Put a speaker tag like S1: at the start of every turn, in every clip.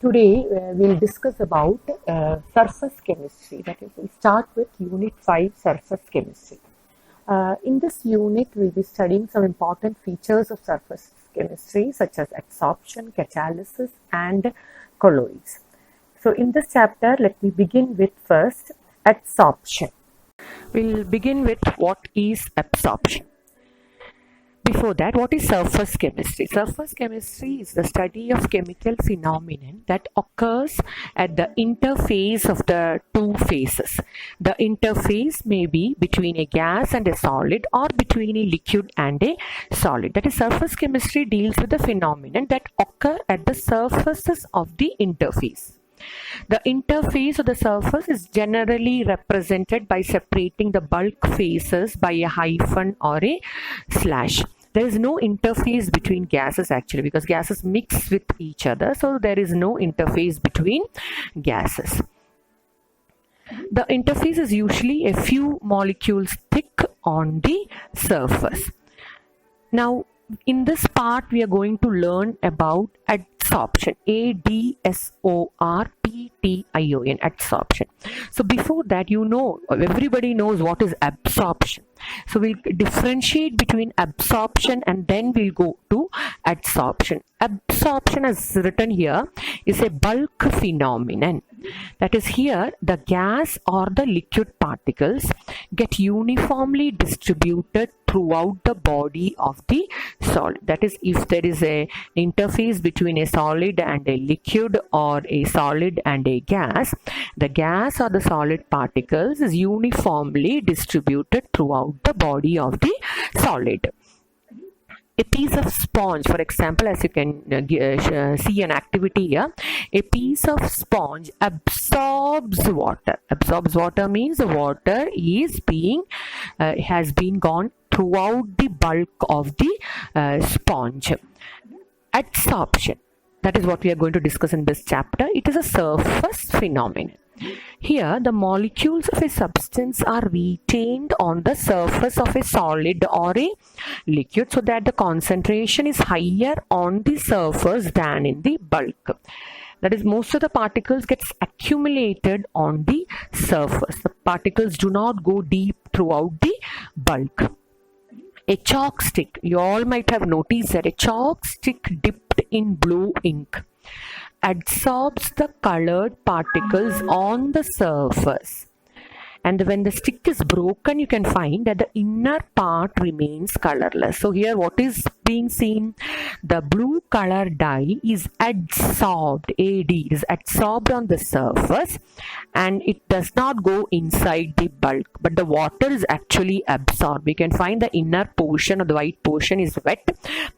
S1: Today we'll discuss about surface chemistry. That is, we'll start with Unit 5 Surface Chemistry. In this unit, we'll be studying some important features of surface chemistry such as adsorption, catalysis, and colloids. So in this chapter, let me begin with first adsorption. We'll begin with what is absorption. Before that, what is surface chemistry? Surface chemistry is the study of chemical phenomenon that occurs at the interface of the two phases. The interface may be between a gas and a solid or between a liquid and a solid. That is, surface chemistry deals with the phenomenon that occur at the surfaces of the interface. The interface of the surface is generally represented by separating the bulk phases by a hyphen or a slash. There is no interface between gases actually, because gases mix with each other, so there is no interface between gases. The interface is usually a few molecules thick on the surface. Now, in this part, we are going to learn about adsorption. ADSORPTION, adsorption. So before that, everybody knows what is absorption. So we'll differentiate between absorption and then we'll go to adsorption. Absorption, as written here, is a bulk phenomenon. That is, here the gas or the liquid particles get uniformly distributed throughout the body of the solid. That is, if there is an interface between a solid and a liquid or a solid and a gas, the gas or the solid particles is uniformly distributed throughout the body of the solid. A piece of sponge, for example, as you can see an activity here, a piece of sponge absorbs water. Absorbs water means the water is has been gone throughout the bulk of the sponge. Adsorption, that is what we are going to discuss in this chapter. It is a surface phenomenon. Here, the molecules of a substance are retained on the surface of a solid or a liquid so that the concentration is higher on the surface than in the bulk. That is, most of the particles gets accumulated on the surface. The particles do not go deep throughout the bulk. A chalk stick, you all might have noticed that a chalk stick dipped in blue ink adsorbs the colored particles on the surface, and when the stick is broken, you can find that the inner part remains colorless. So here what is being seen? The blue color dye is adsorbed, is adsorbed on the surface, and it does not go inside the bulk, but the water is actually absorbed. We can find the inner portion or the white portion is wet,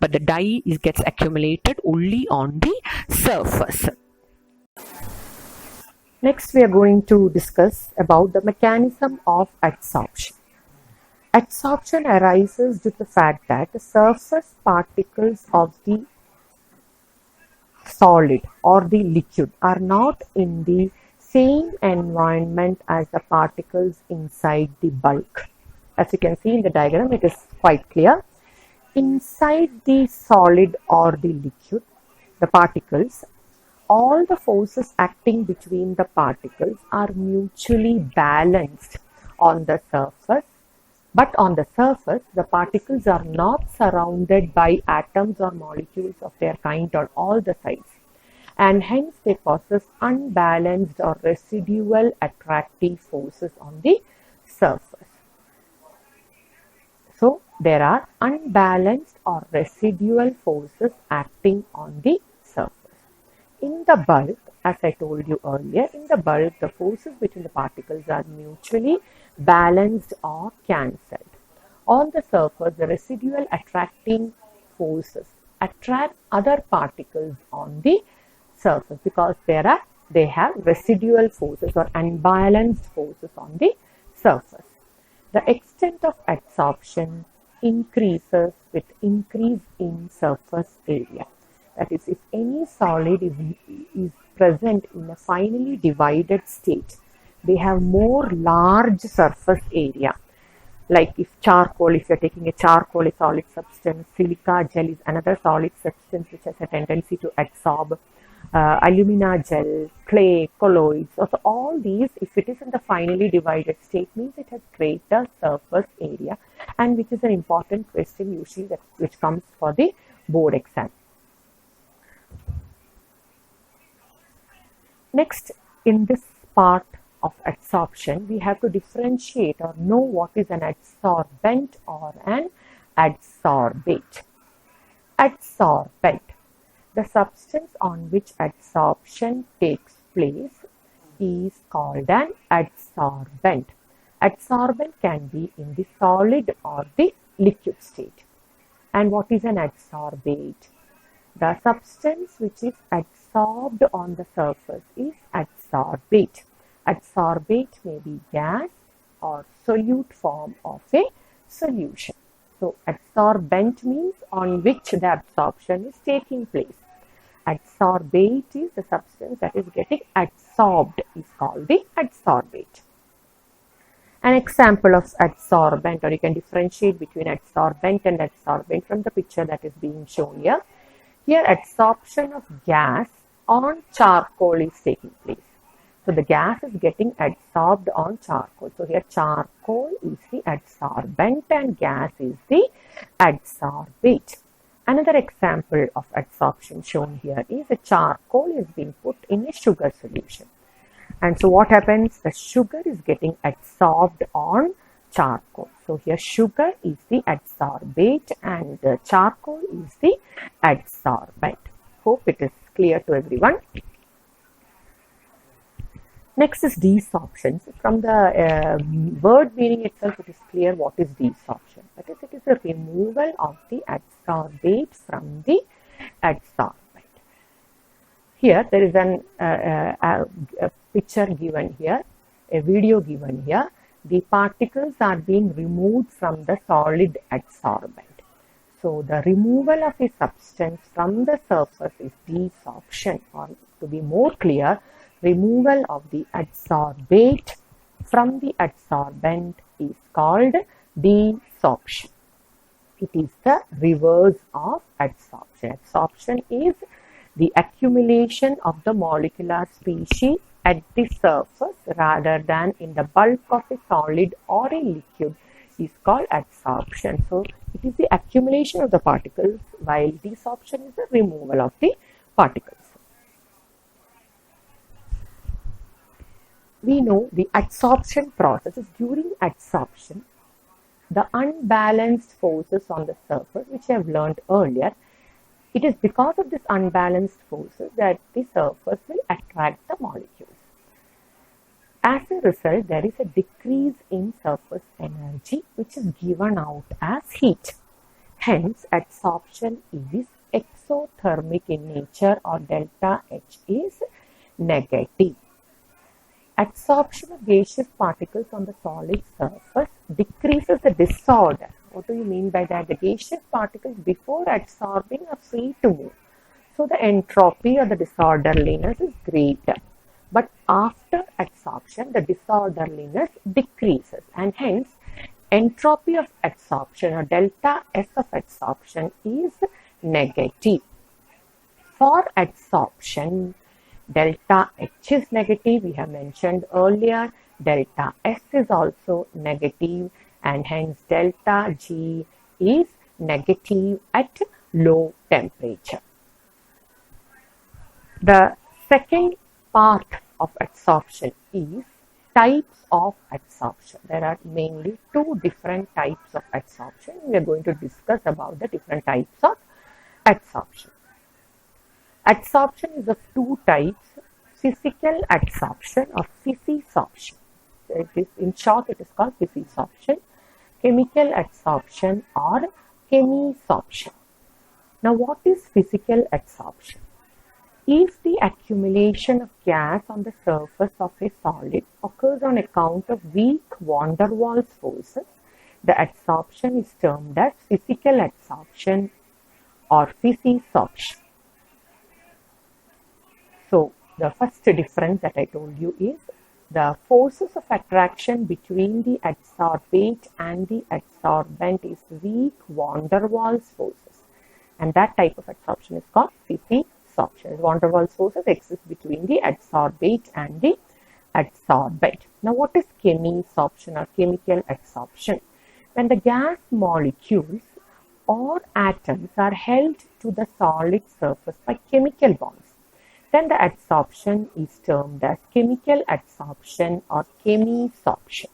S1: but the dye gets accumulated only on the surface. Next, we are going to discuss about the mechanism of adsorption. Adsorption arises due to the fact that the surface particles of the solid or the liquid are not in the same environment as the particles inside the bulk. As you can see in the diagram, it is quite clear. Inside the solid or the liquid, the particles, all the forces acting between the particles are mutually balanced on the surface, but on the surface the particles are not surrounded by atoms or molecules of their kind on all the sides, and hence they possess unbalanced or residual attractive forces on the surface. So there are unbalanced or residual forces acting on the surface. In the bulk, as I told you earlier, in the bulk, the forces between the particles are mutually balanced or cancelled. On the surface, the residual attracting forces attract other particles on the surface because they have residual forces or unbalanced forces on the surface. The extent of adsorption increases with increase in surface area. That is, if any solid is present in a finely divided state, they have more large surface area. Like if charcoal, if you are taking a charcoal, a solid substance, silica gel is another solid substance which has a tendency to adsorb. alumina gel, clay, colloids. So all these, if it is in the finely divided state, means it has greater surface area, and which is an important question usually which comes for the board exam. Next, in this part of adsorption, we have to differentiate or know what is an adsorbent or an adsorbate. Adsorbent. The substance on which adsorption takes place is called an adsorbent. Adsorbent can be in the solid or the liquid state. And what is an adsorbate? The substance which is adsorbed on the surface is adsorbate. Adsorbate may be gas or solute form of a solution. So, adsorbent means on which the absorption is taking place. Adsorbate is the substance that is getting adsorbed, is called the adsorbate. An example of adsorbent, or you can differentiate between adsorbent and adsorbent from the picture that is being shown here. Here, adsorption of gas on charcoal is taking place. So, the gas is getting adsorbed on charcoal. So, here charcoal is the adsorbent and gas is the adsorbate. Another example of adsorption shown here is a charcoal is being put in a sugar solution. And so, what happens? The sugar is getting adsorbed on charcoal. So, here sugar is the adsorbate and the charcoal is the adsorbent. Hope it is clear to everyone. Next is desorption. So from the word meaning itself, it is clear what is desorption. That is, it is the removal of the adsorbate from the adsorbent. Here, there is a picture given here, a video given here. The particles are being removed from the solid adsorbent. So, the removal of a substance from the surface is desorption, or to be more clear, removal of the adsorbate from the adsorbent is called desorption. It is the reverse of adsorption. Adsorption is the accumulation of the molecular species at the surface rather than in the bulk of a solid or a liquid is called adsorption. So, it is the accumulation of the particles, while desorption is the removal of the particles. We know the adsorption process is during adsorption, the unbalanced forces on the surface, which I have learned earlier. It is because of this unbalanced forces that the surface will attract the molecules. As a result, there is a decrease in surface energy which is given out as heat. Hence, adsorption is exothermic in nature, or delta H is negative. Adsorption of gaseous particles on the solid surface decreases the disorder. What do you mean by that? The gaseous particles before adsorbing are free to move. So, the entropy or the disorderliness is greater. But after adsorption, the disorderliness decreases, and hence entropy of adsorption or delta S of adsorption is negative. For adsorption, delta H is negative, we have mentioned earlier. Delta S is also negative, and hence delta G is negative at low temperature. The second part of adsorption is types of adsorption. There are mainly two different types of adsorption. We are going to discuss about the different types of adsorption. Adsorption is of two types: physical adsorption or physisorption. It is, in short, it is called physisorption. Chemical adsorption or chemisorption. Now, what is physical adsorption? If the accumulation of gas on the surface of a solid occurs on account of weak van der Waals forces, the adsorption is termed as physical adsorption or physisorption. So, the first difference that I told you is the forces of attraction between the adsorbate and the adsorbent is weak van der Waals forces, and that type of adsorption is called physisorption. adsorption. Van der Waals forces exist between the adsorbate and the adsorbent. Now, what is chemisorption or chemical adsorption? When the gas molecules or atoms are held to the solid surface by chemical bonds, then the adsorption is termed as chemical adsorption or chemisorption.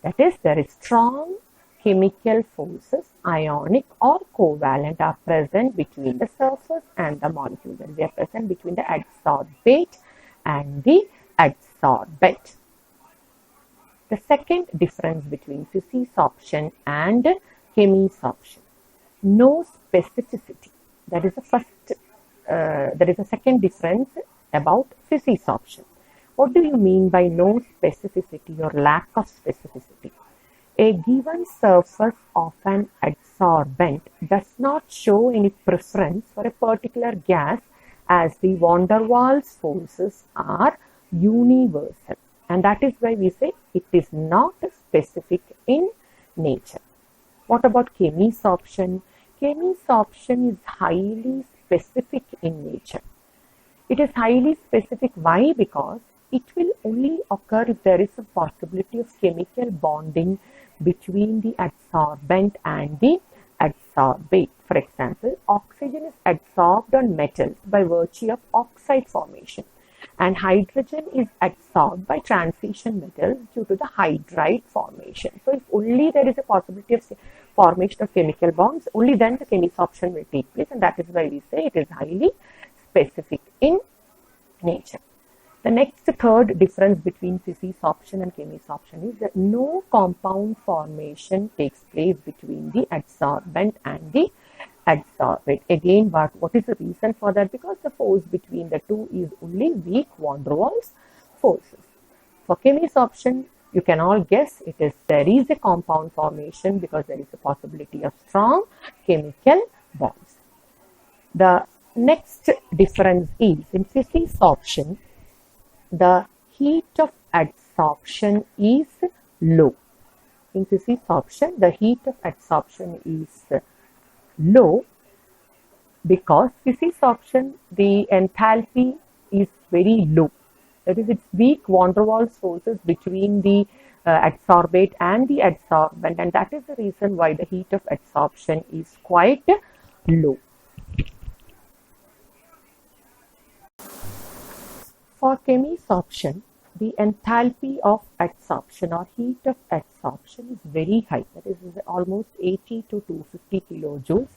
S1: That is, there is strong chemical forces, ionic or covalent, are present between the surface and the molecule. That is, they are present between the adsorbate and the adsorbent. The second difference between physisorption and chemisorption: no specificity. That is the first. There is a second difference about physisorption. What do you mean by no specificity or lack of specificity? A given surface of an adsorbent does not show any preference for a particular gas, as the van der Waals forces are universal, and that is why we say it is not specific in nature. What about chemisorption? Chemisorption is highly specific in nature. It is highly specific. Why? Because it will only occur if there is a possibility of chemical bonding between the adsorbent and the adsorbate. For example, oxygen is adsorbed on metals by virtue of oxide formation, and hydrogen is adsorbed by transition metals due to the hydride formation. So, if only there is a possibility of formation of chemical bonds, only then the chemisorption will take place, and that is why we say it is highly specific in nature. The next third difference between physisorption and chemisorption is that no compound formation takes place between the adsorbent and the adsorbate. Again, what is the reason for that? Because the force between the two is only weak van der Waals forces. For chemisorption, you can all guess there is a compound formation because there is a possibility of strong chemical bonds. The next difference is in physisorption, the heat of adsorption is low. In physisorption, the heat of adsorption is low because physisorption, the enthalpy is very low. That is, it's weak van der Waals forces between the adsorbate and the adsorbent, and that is the reason why the heat of adsorption is quite low. For chemisorption, the enthalpy of adsorption or heat of adsorption is very high. That is almost 80 to 250 kilojoules,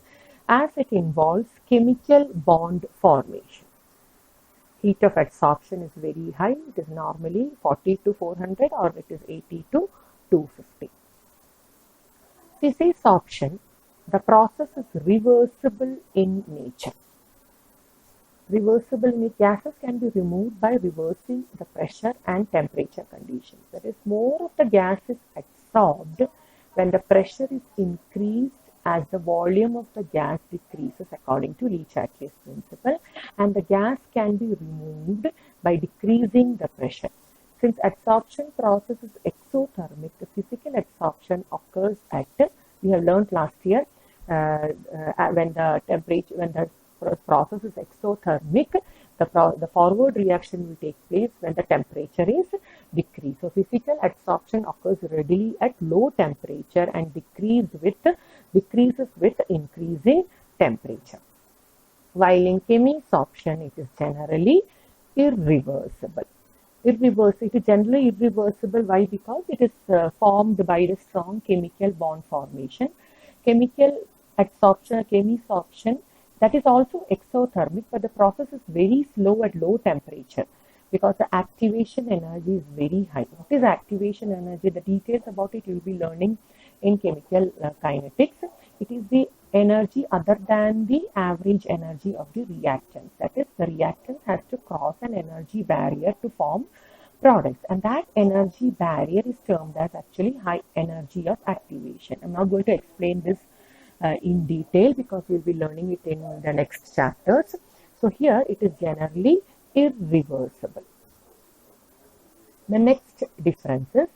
S1: as it involves chemical bond formation. Heat of adsorption is very high. It is normally 40 to 400 or it is 80 to 250. Physisorption, the process is reversible in nature. Reversible gases can be removed by reversing the pressure and temperature conditions. That is, more of the gas is adsorbed when the pressure is increased as the volume of the gas decreases according to Le Chatelier's principle, and the gas can be removed by decreasing the pressure. Since adsorption process is exothermic, the physical adsorption occurs at, we have learned last year, when the process is exothermic, the forward reaction will take place when the temperature is decreased. So, physical adsorption occurs readily at low temperature and decreases with increasing temperature. While in chemisorption, it is generally irreversible. It is generally irreversible. Why? Because it is formed by the strong chemical bond formation. Chemical adsorption, chemisorption, that is also exothermic, but the process is very slow at low temperature because the activation energy is very high. What is activation energy? The details about it you will be learning in chemical kinetics. It is the energy other than the average energy of the reactant. That is, the reactant has to cross an energy barrier to form products, and that energy barrier is termed as actually high energy of activation. I'm not going to explain this in detail because we'll be learning it in the next chapters. So here it is generally irreversible. The next difference is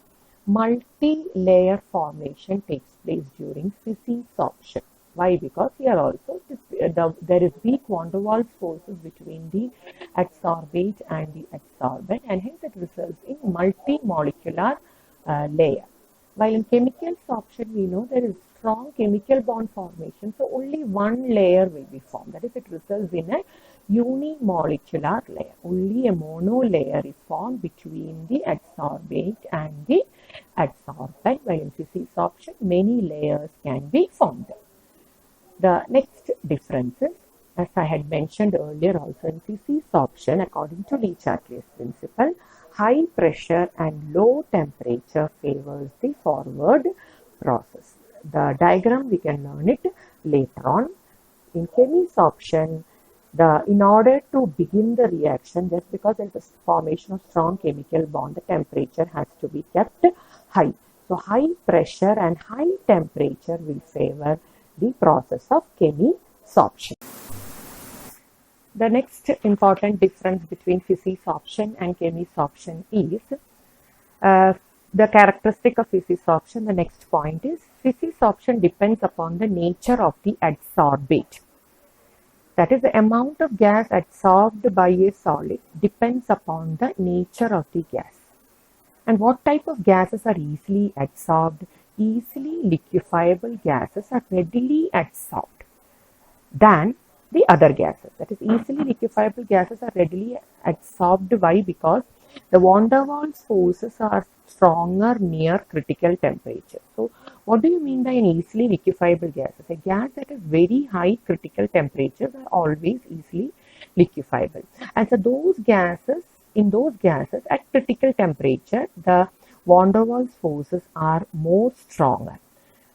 S1: multi-layer formation takes place during physisorption. Why? Because here also there is weak van der Waals forces between the adsorbate and the adsorbent, and hence it results in multimolecular layer. While in chemical sorption, we know there is strong chemical bond formation, so only one layer will be formed. That is, it results in a unimolecular layer. Only a mono layer is formed between the adsorbate and the adsorbent, while in Fissi sorption, many layers can be formed. The next difference is, as I had mentioned earlier also, in Fissi sorption, according to Le Chatelier's principle, high pressure and low temperature favors the forward process. The diagram, we can learn it later on. In chemisorption, in order to begin the reaction, just because there is a formation of strong chemical bond, the temperature has to be kept high. So high pressure and high temperature will favor the process of chemisorption. The next important difference between Fissi-sorption and chemisorption is the characteristic of Fissi-sorption. The next point is Fissi-sorption depends upon the nature of the adsorbate. That is, the amount of gas adsorbed by a solid depends upon the nature of the gas. And what type of gases are easily adsorbed? Easily liquefiable gases are readily adsorbed than the other gases. That is, easily liquefiable gases are readily adsorbed. Why? Because the van der Waals forces are stronger near critical temperature. So, what do you mean by an easily liquefiable gases? A gas that has very high critical temperatures are always easily liquefiable. And so, in those gases at critical temperature, the van der Waals forces are more stronger.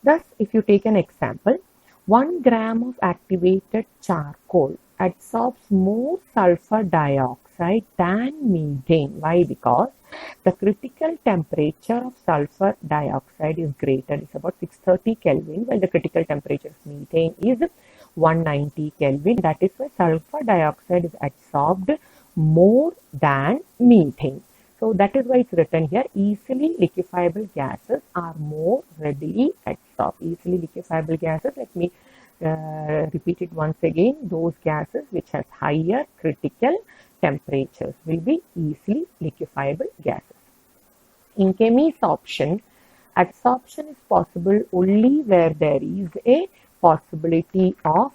S1: Thus, if you take an example, 1 gram of activated charcoal adsorbs more sulfur dioxide than methane. Why? Because the critical temperature of sulfur dioxide is greater. It's about 630 Kelvin, while the critical temperature of methane is 190 Kelvin. That is why sulfur dioxide is adsorbed more than methane. So that is why it's written here, easily liquefiable gases are more readily adsorbed. Easily liquefiable gases, let me repeat it once again, those gases which has higher critical temperatures will be easily liquefiable gases. In chemisorption, adsorption is possible only where there is a possibility of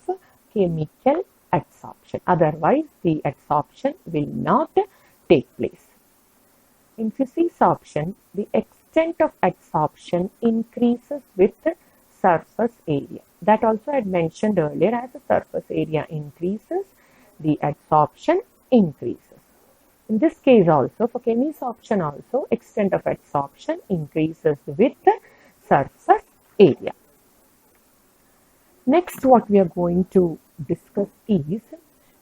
S1: chemical adsorption. Otherwise, the adsorption will not take place. In Fissi-sorption, the extent of adsorption increases with surface area. That also I had mentioned earlier, as the surface area increases, the adsorption increases. In this case also, for chemisorption also, extent of adsorption increases with surface area. Next, what we are going to discuss is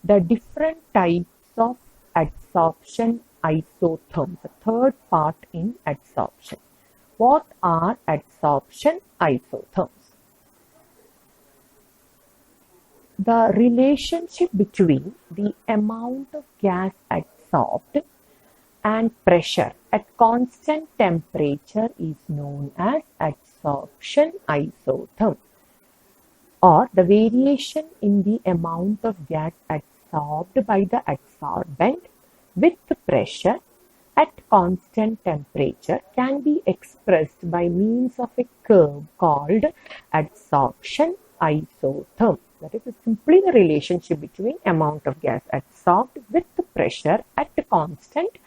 S1: the different types of adsorption isotherms, the third part in adsorption. What are adsorption isotherms? The relationship between the amount of gas adsorbed and pressure at constant temperature is known as adsorption isotherm, or the variation in the amount of gas adsorbed by the adsorbent with pressure at constant temperature can be expressed by means of a curve called adsorption isotherm. That is simply the relationship between amount of gas adsorbed with pressure at a constant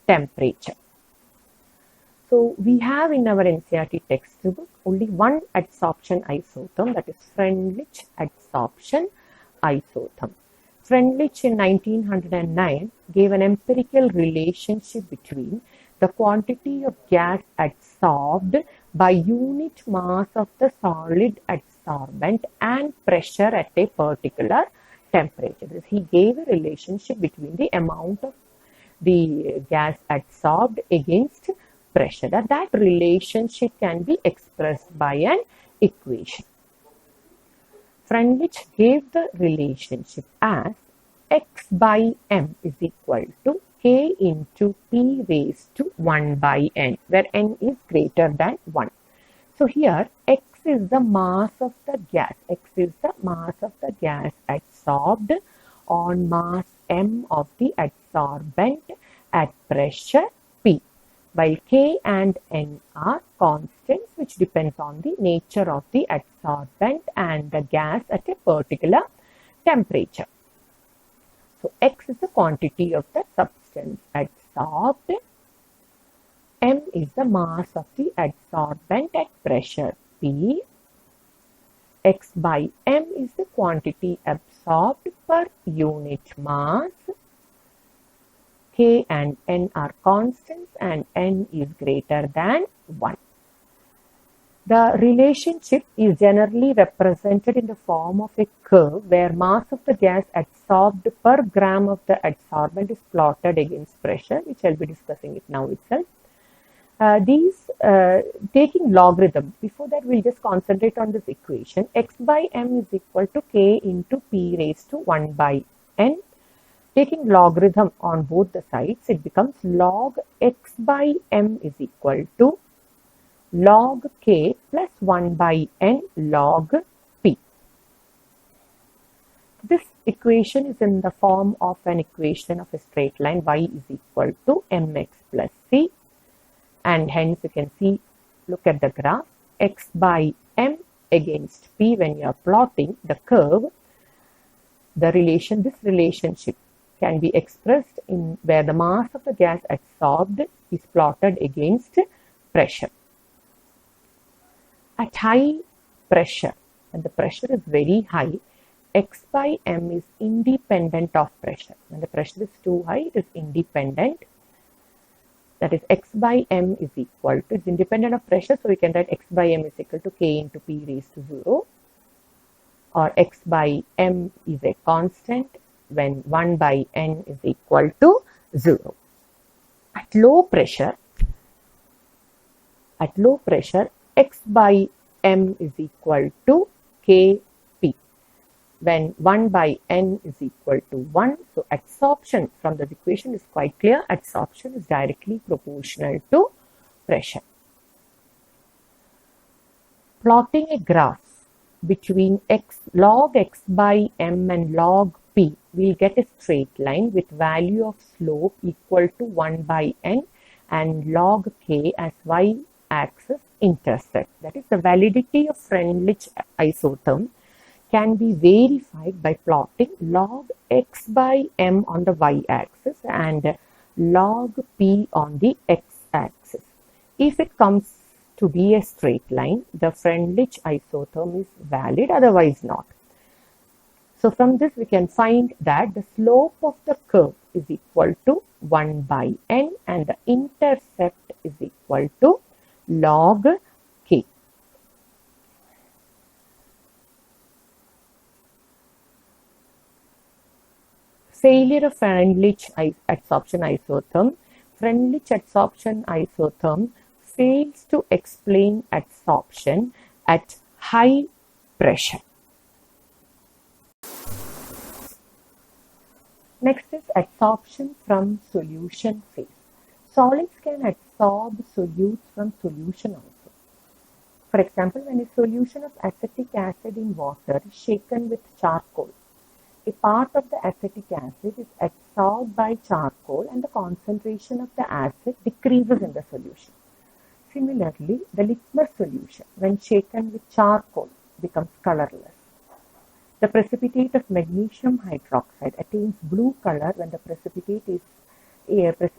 S1: temperature. So we have in our NCERT textbook only one adsorption isotherm, that is Freundlich adsorption isotherm. Freundlich in 1909 gave an empirical relationship between the quantity of gas adsorbed by unit mass of the solid adsorbent and pressure at a particular temperature. He gave a relationship between the amount of the gas adsorbed against pressure. That relationship can be expressed by an equation. Freundlich gave the relationship as x by m is equal to k into p raised to 1 by n, where n is greater than 1. So here x is the mass of the gas. X is the mass of the gas adsorbed on mass m of the adsorbent at pressure P, while K and N are constants which depends on the nature of the adsorbent and the gas at a particular temperature. So X is the quantity of the substance adsorbed. M is the mass of the adsorbent at pressure P. X by M is the quantity absorbed per unit mass. K and N are constants and N is greater than 1. The relationship is generally represented in the form of a curve where mass of the gas adsorbed per gram of the adsorbent is plotted against pressure, which I'll be discussing it now itself. Taking logarithm, before that we'll just concentrate on this equation. X by M is equal to K into P raised to 1 by N. Taking logarithm on both the sides, it becomes log X by M is equal to log K plus 1 by N log P. This equation is in the form of an equation of a straight line y is equal to mx plus c, and hence you can see, look at the graph, X by M against P. When you are plotting the curve, this relationship can be expressed in where the mass of the gas adsorbed is plotted against pressure. At high pressure, when the pressure is very high, X by M is independent of pressure. When the pressure is too high, it is independent. That is, X by M is equal to, it's independent of pressure, so we can write X by M is equal to K into P raised to 0. Or X by M is a constant when 1 by N is equal to 0. At low pressure, X by M is equal to Kp when 1 by N is equal to 1. So adsorption from this equation is quite clear. Adsorption is directly proportional to pressure. Plotting a graph between log X by M and log P, we'll get a straight line with value of slope equal to 1 by N and log K as y-axis intercept. That is, the validity of Freundlich isotherm can be verified by plotting log X by M on the y-axis and log P on the x-axis. If it comes to be a straight line, the Freundlich isotherm is valid, otherwise not. So from this we can find that the slope of the curve is equal to 1 by N and the intercept is equal to log K. Failure of Freundlich adsorption isotherm. Freundlich adsorption isotherm fails to explain adsorption at high pressure. Next is adsorption from solution phase. Solids can adsorb solutes from solution also. For example, when a solution of acetic acid in water is shaken with charcoal, a part of the acetic acid is adsorbed by charcoal and the concentration of the acid decreases in the solution. Similarly, the litmus solution, when shaken with charcoal, becomes colorless. The precipitate of magnesium hydroxide attains blue color when the precipitate is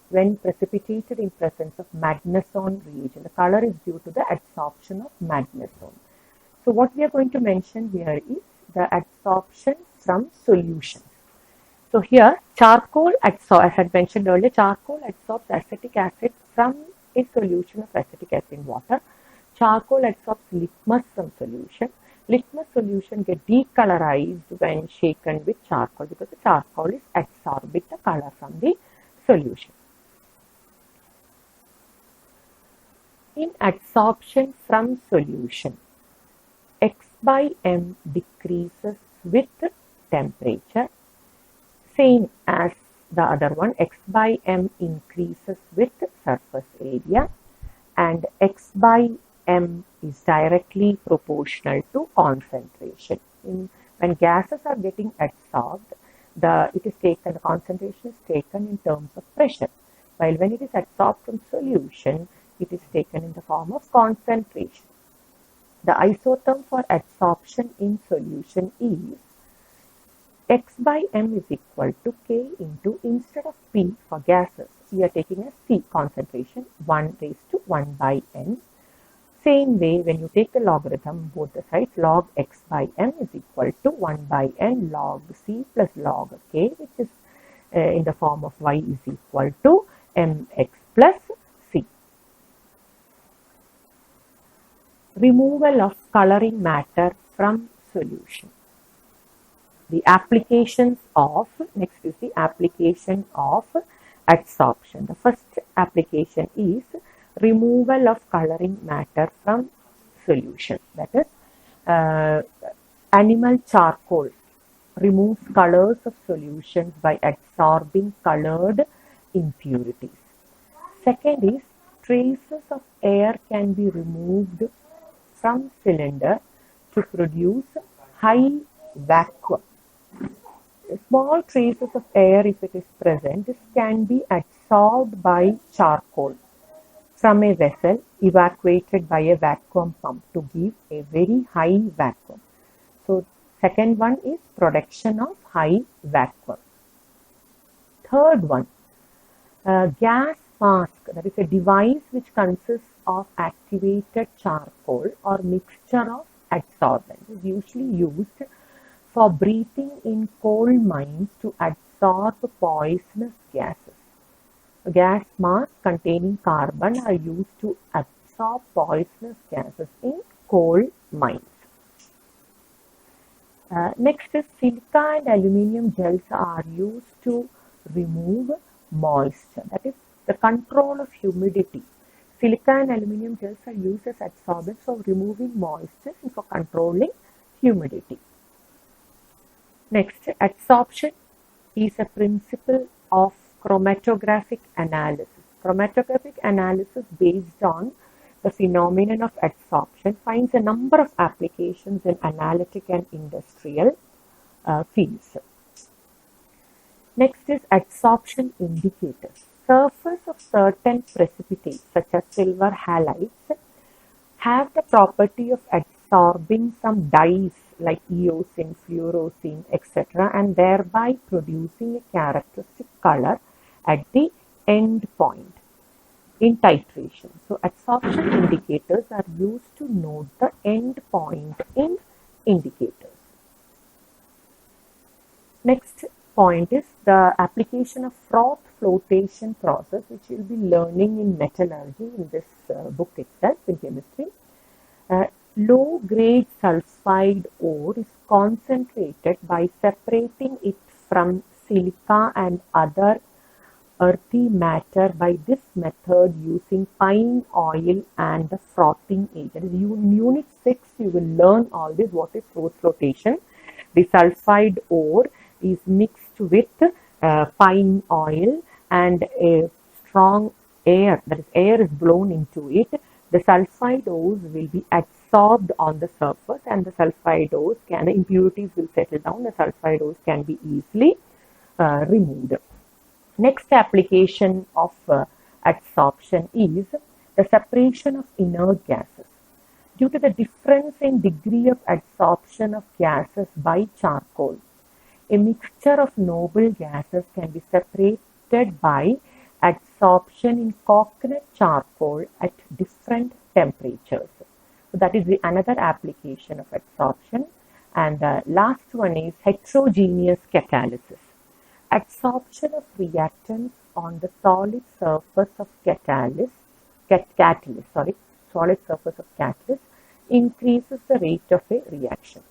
S1: when precipitated in presence of magnesium reagent. The color is due to the adsorption of magnesium. So what we are going to mention here is the adsorption from solutions. So here charcoal adsorbs, as I had mentioned earlier, charcoal adsorbs acetic acid from a solution of acetic acid in water. Charcoal adsorbs litmus from solution. Litmus solution get decolorized when shaken with charcoal because the charcoal is absorbing the color from the solution. In adsorption from solution, X by M decreases with temperature. Same as the other one, X by M increases with surface area, and X by M is directly proportional to concentration. When gases are getting adsorbed, the concentration is taken in terms of pressure, while when it is adsorbed from solution, it is taken in the form of concentration. The isotherm for adsorption in solution is X by M is equal to K into, instead of P for gases, we are taking a C concentration, 1 raised to 1 by N. Same way, when you take the logarithm, both the sides, log X by M is equal to 1 by N log C plus log K, which is in the form of Y is equal to Mx plus C. Removal of coloring matter from solution. The applications of, next is the application of adsorption. The first application is removal of coloring matter from solution. That is, animal charcoal removes colors of solutions by adsorbing colored impurities. Second is traces of air can be removed from cylinder to produce high vacuum. Small traces of air, if it is present, this can be adsorbed by charcoal from a vessel evacuated by a vacuum pump to give a very high vacuum. So, second one is production of high vacuum. Third one, gas mask, that is a device which consists of activated charcoal or mixture of adsorbent, is usually used for breathing in coal mines to absorb poisonous gases. Gas masks containing carbon are used to absorb poisonous gases in coal mines. Next is silica and aluminium gels are used to remove moisture, that is the control of humidity. Silica and aluminium gels are used as adsorbents for removing moisture and for controlling humidity. Next, adsorption is a principle of chromatographic analysis. Chromatographic analysis based on the phenomenon of adsorption finds a number of applications in analytic and industrial fields. Next is adsorption indicators. Surface of certain precipitates such as silver halides have the property of absorbing some dyes like eosine, fluorosine, etc., and thereby producing a characteristic color at the end point in titration. So, adsorption indicators are used to note the end point in indicators. Next point is the application of froth flotation process, which you will be learning in metallurgy in this book itself in chemistry. Low-grade sulfide ore is concentrated by separating it from silica and other earthy matter by this method using pine oil and the frothing agent. In Unit 6, you will learn all this. What is froth flotation? The sulfide ore is mixed with pine oil and a strong air, that is air is blown into it. The sulfide ores will be adsorbed on the surface and the sulfide ores the impurities will settle down. The sulfide ores can be easily removed. Next application of adsorption is the separation of inert gases. Due to the difference in degree of adsorption of gases by charcoal, a mixture of noble gases can be separated by adsorption in coconut charcoal at different temperatures. So that is another application of adsorption. And the last one is heterogeneous catalysis. Adsorption of reactants on the solid surface of solid surface of catalyst increases the rate of a reaction.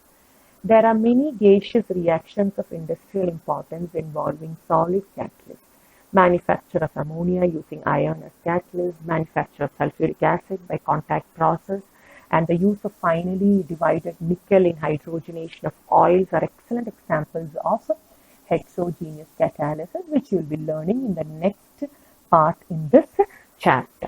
S1: There are many gaseous reactions of industrial importance involving solid catalysts. Manufacture of ammonia using iron as catalyst, manufacture of sulfuric acid by contact process, and the use of finely divided nickel in hydrogenation of oils are excellent examples of heterogeneous catalysis, which you will be learning in the next part in this chapter.